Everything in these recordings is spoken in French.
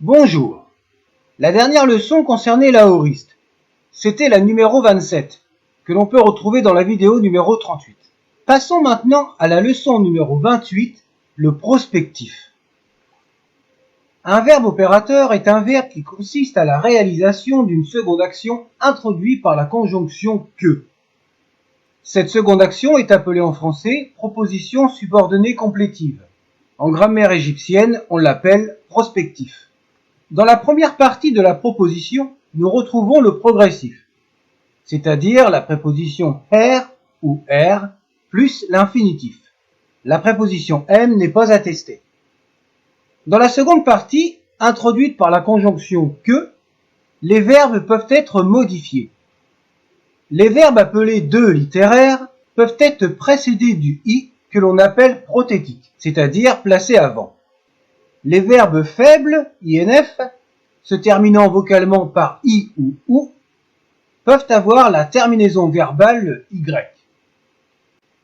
Bonjour. La dernière leçon concernait l'aoriste. C'était la numéro 27, que l'on peut retrouver dans la vidéo numéro 38. Passons maintenant à la leçon numéro 28, le prospectif. Un verbe opérateur est un verbe qui consiste à la réalisation d'une seconde action introduite par la conjonction que. Cette seconde action est appelée en français proposition subordonnée complétive. En grammaire égyptienne, on l'appelle prospectif. Dans la première partie de la proposition, nous retrouvons le progressif, c'est-à-dire la préposition er ou er plus l'infinitif. La préposition m n'est pas attestée. Dans la seconde partie, introduite par la conjonction que, les verbes peuvent être modifiés. Les verbes appelés de littéraires peuvent être précédés du i que l'on appelle prothétique, c'est-à-dire placé avant. Les verbes faibles, INF, se terminant vocalement par i ou ou, peuvent avoir la terminaison verbale y.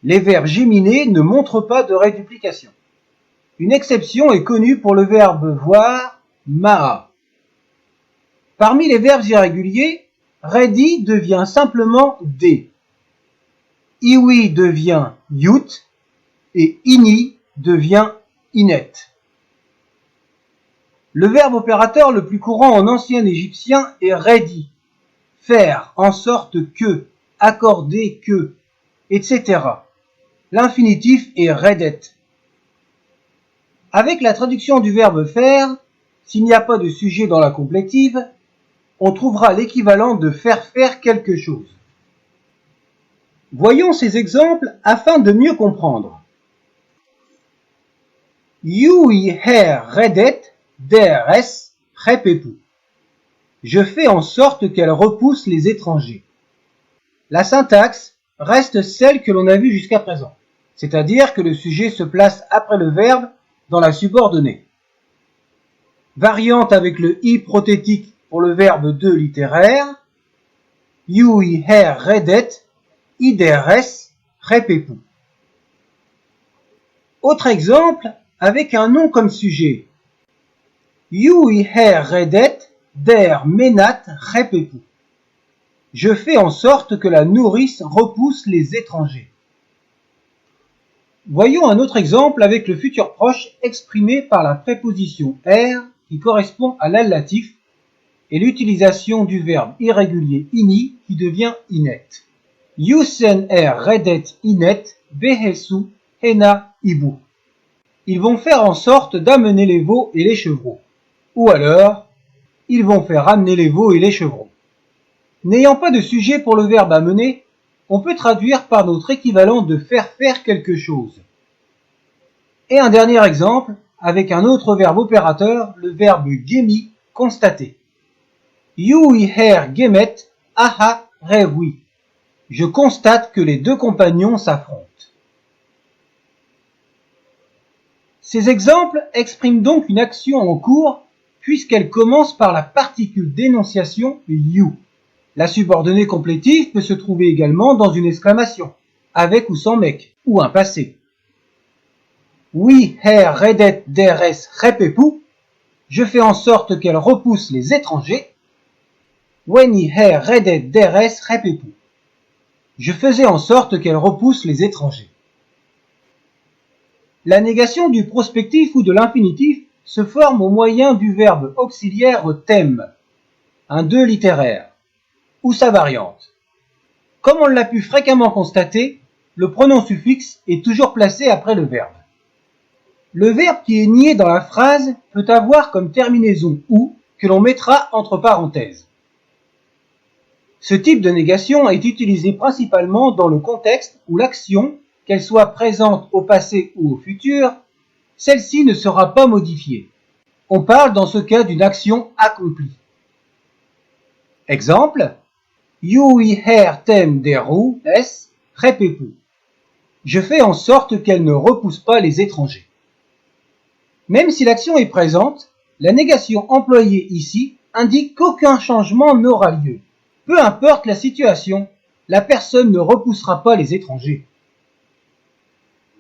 Les verbes géminés ne montrent pas de réduplication. Une exception est connue pour le verbe voir, maa. Parmi les verbes irréguliers, ready devient simplement d. Iwi devient yut et ini devient inet. Le verbe opérateur le plus courant en ancien égyptien est ready, faire en sorte que, accorder que, etc. L'infinitif est redet. Avec la traduction du verbe faire, s'il n'y a pas de sujet dans la complétive, on trouvera l'équivalent de faire quelque chose. Voyons ces exemples afin de mieux comprendre. Yui her redet deres repepu. Je fais en sorte qu'elle repousse les étrangers. La syntaxe reste celle que l'on a vue jusqu'à présent, c'est-à-dire que le sujet se place après le verbe dans la subordonnée. Variante avec le i prothétique pour le verbe de littéraire, Yui her redet ideres repepu. Autre exemple avec un nom comme sujet. Yui her redet der menat repepu. Je fais en sorte que la nourrice repousse les étrangers. Voyons un autre exemple avec le futur proche exprimé par la préposition er qui correspond à l'allatif et l'utilisation du verbe irrégulier ini qui devient inet. Yusen er redet inet behesu hena ibu. Ils vont faire en sorte d'amener les veaux et les chevreaux. Ou alors, ils vont faire amener les veaux et les chevreaux. N'ayant pas de sujet pour le verbe amener, on peut traduire par notre équivalent de faire quelque chose. Et un dernier exemple, avec un autre verbe opérateur, le verbe gemi, constater. Yui her gemet aha rewi. Je constate que les deux compagnons s'affrontent. Ces exemples expriment donc une action en cours puisqu'elle commence par la particule d'énonciation you. La subordonnée complétive peut se trouver également dans une exclamation, avec ou sans mec, ou un passé. Oui, her redet deres repepu. Je fais en sorte qu'elle repousse les étrangers. Weni her redet deres repepu. Je faisais en sorte qu'elle repousse les étrangers. La négation du prospectif ou de l'infinitif se forme au moyen du verbe auxiliaire tem, un de littéraire, ou sa variante. Comme on l'a pu fréquemment constater, le pronom suffixe est toujours placé après le verbe. Le verbe qui est nié dans la phrase peut avoir comme terminaison ou que l'on mettra entre parenthèses. Ce type de négation est utilisé principalement dans le contexte où l'action, qu'elle soit présente au passé ou au futur, celle-ci ne sera pas modifiée. On parle dans ce cas d'une action accomplie. Exemple, Yui her tem deru es repepu. Je fais en sorte qu'elle ne repousse pas les étrangers. Même si l'action est présente, la négation employée ici indique qu'aucun changement n'aura lieu. Peu importe la situation, la personne ne repoussera pas les étrangers.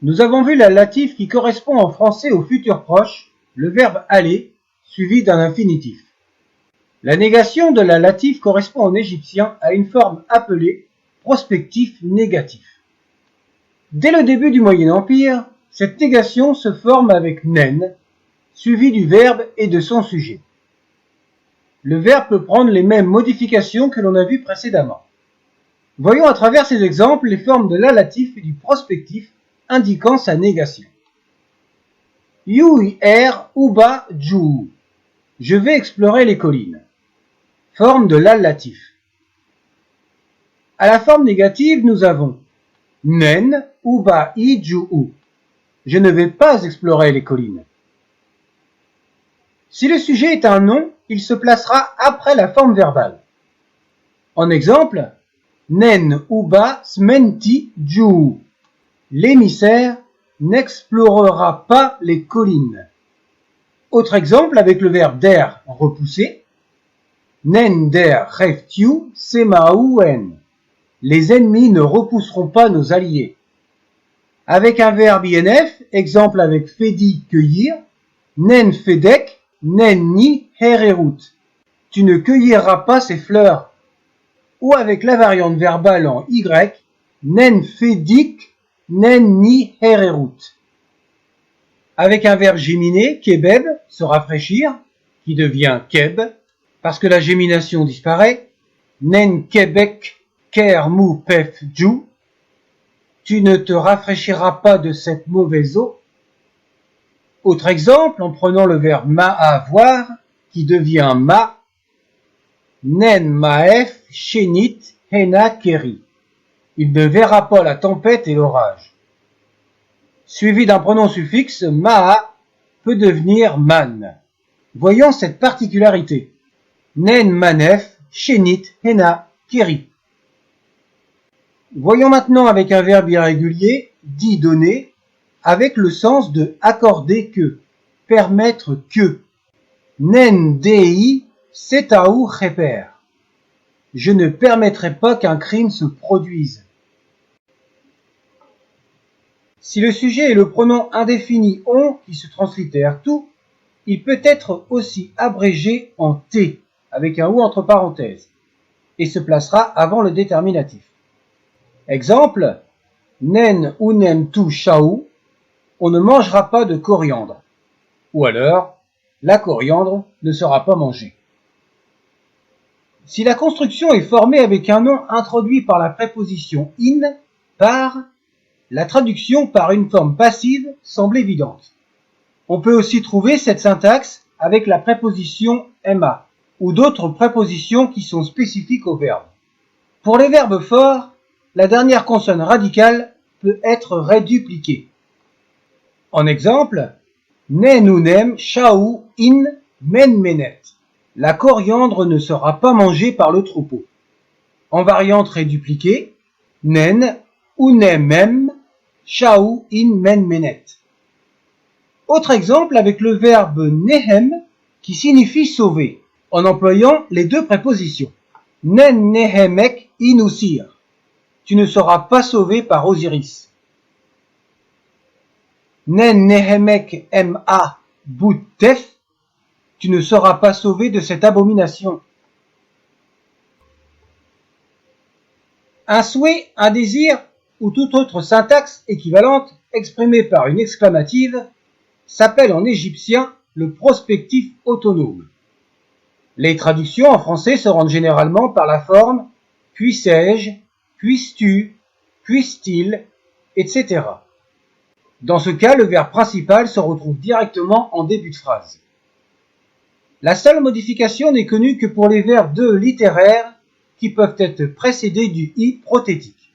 Nous avons vu l'allatif qui correspond en français au futur proche, le verbe aller, suivi d'un infinitif. La négation de l'allatif correspond en égyptien à une forme appelée prospectif négatif. Dès le début du Moyen Empire, cette négation se forme avec nen, suivi du verbe et de son sujet. Le verbe peut prendre les mêmes modifications que l'on a vues précédemment. Voyons à travers ces exemples les formes de l'allatif et du prospectif indiquant sa négation. Yui er uba ju. Je vais explorer les collines. Forme de l'allatif. À la forme négative, nous avons nen uba i ju u. Je ne vais pas explorer les collines. Si le sujet est un nom, il se placera après la forme verbale. En exemple, nen uba smenti ju. L'émissaire n'explorera pas les collines. Autre exemple avec le verbe der, repousser. Nen der reftiu semauen. Les ennemis ne repousseront pas nos alliés. Avec un verbe INF, exemple avec fedi, cueillir. Nen fedek, nen ni hererut. Tu ne cueilleras pas ces fleurs. Ou avec la variante verbale en Y, nen fedik, nen ni hererut. Avec un verbe géminé, kebeb, se rafraîchir, qui devient keb, parce que la gémination disparaît, nen kebek ker mu pef ju, tu ne te rafraîchiras pas de cette mauvaise eau. Autre exemple, en prenant le verbe ma voir, qui devient ma, nen maef shenit hena keri. Il ne verra pas la tempête et l'orage. Suivi d'un pronom suffixe, maa peut devenir man. Voyons cette particularité. Nen manef shenit hena keri. Voyons maintenant avec un verbe irrégulier, dit donner, avec le sens de accorder que, permettre que. Nen dei setau reper. Je ne permettrai pas qu'un crime se produise. Si le sujet est le pronom indéfini on qui se translittère tout, il peut être aussi abrégé en t avec un ou entre parenthèses et se placera avant le déterminatif. Exemple, nen unem tu shau, on ne mangera pas de coriandre. Ou alors, la coriandre ne sera pas mangée. Si la construction est formée avec un nom introduit par la préposition in, par, la traduction par une forme passive semble évidente. On peut aussi trouver cette syntaxe avec la préposition ma ou d'autres prépositions qui sont spécifiques au verbe. Pour les verbes forts, la dernière consonne radicale peut être rédupliquée. En exemple, nen unem shau in men menet. La coriandre ne sera pas mangée par le troupeau. En variante rédupliquée, nen unemem shau in men menet. Autre exemple avec le verbe nehem qui signifie sauver, en employant les deux prépositions. Nen nehemek inusir. Tu ne seras pas sauvé par Osiris. Nen nehemek ma boutef. Tu ne seras pas sauvé de cette abomination. Un souhait, un désir ou toute autre syntaxe équivalente exprimée par une exclamative s'appelle en égyptien le prospectif autonome. Les traductions en français se rendent généralement par la forme puissais-je, puisses-tu, puisse-t-il, etc. Dans ce cas, le verbe principal se retrouve directement en début de phrase. La seule modification n'est connue que pour les verbes de littéraires qui peuvent être précédés du i prothétique.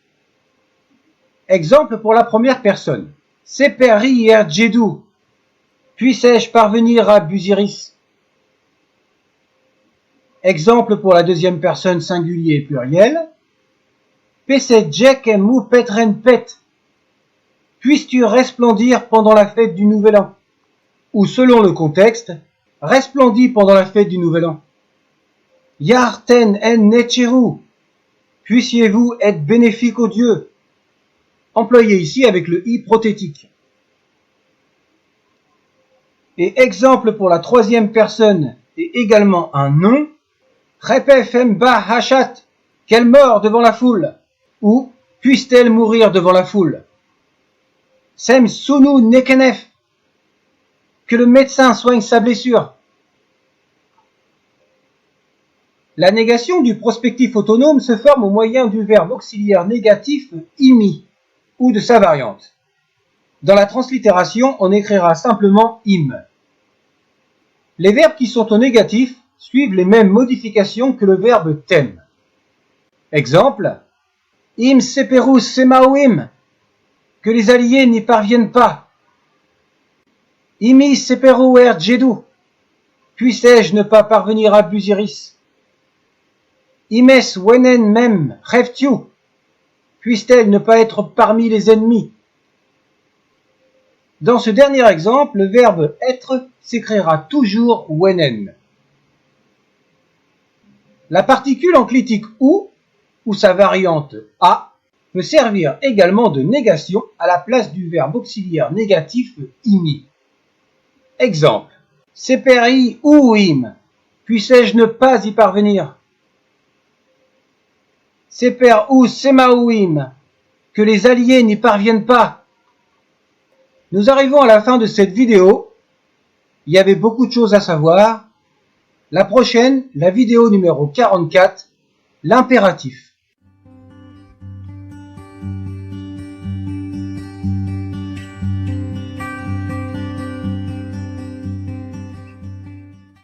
Exemple pour la première personne. Seperi er jedou. Puissais-je parvenir à Busiris? Exemple pour la deuxième personne singulier et pluriel. Pesedjek mu petren pet. Puisses-tu resplendir pendant la fête du Nouvel An? Ou selon le contexte, resplendis pendant la fête du Nouvel An. Yarten en necheru. Puissiez-vous être bénéfique aux dieux? Employé ici avec le i prothétique. Et exemple pour la troisième personne et également un nom, Repefem ba hachat, qu'elle meurt devant la foule, ou puisse-t-elle mourir devant la foule. Sem sunu nekenef, que le médecin soigne sa blessure. La négation du prospectif autonome se forme au moyen du verbe auxiliaire négatif imi ou de sa variante. Dans la translittération, on écrira simplement im. Les verbes qui sont au négatif suivent les mêmes modifications que le verbe tem. Exemple, im seperu semaouim, que les alliés n'y parviennent pas. Imi seperu er jedu, puissais-je ne pas parvenir à Busiris. Imes wenen mem reftiu, puisse-t-elle ne pas être parmi les ennemis. Dans ce dernier exemple, le verbe être s'écrira toujours wenen. La particule enclitique ou sa variante a, peut servir également de négation à la place du verbe auxiliaire négatif imi. Exemple, seperi ouim, puissais-je ne pas y parvenir. Seper ou semaouim, que les alliés n'y parviennent pas. Nous arrivons à la fin de cette vidéo. Il y avait beaucoup de choses à savoir. La prochaine, la vidéo numéro 44, l'impératif.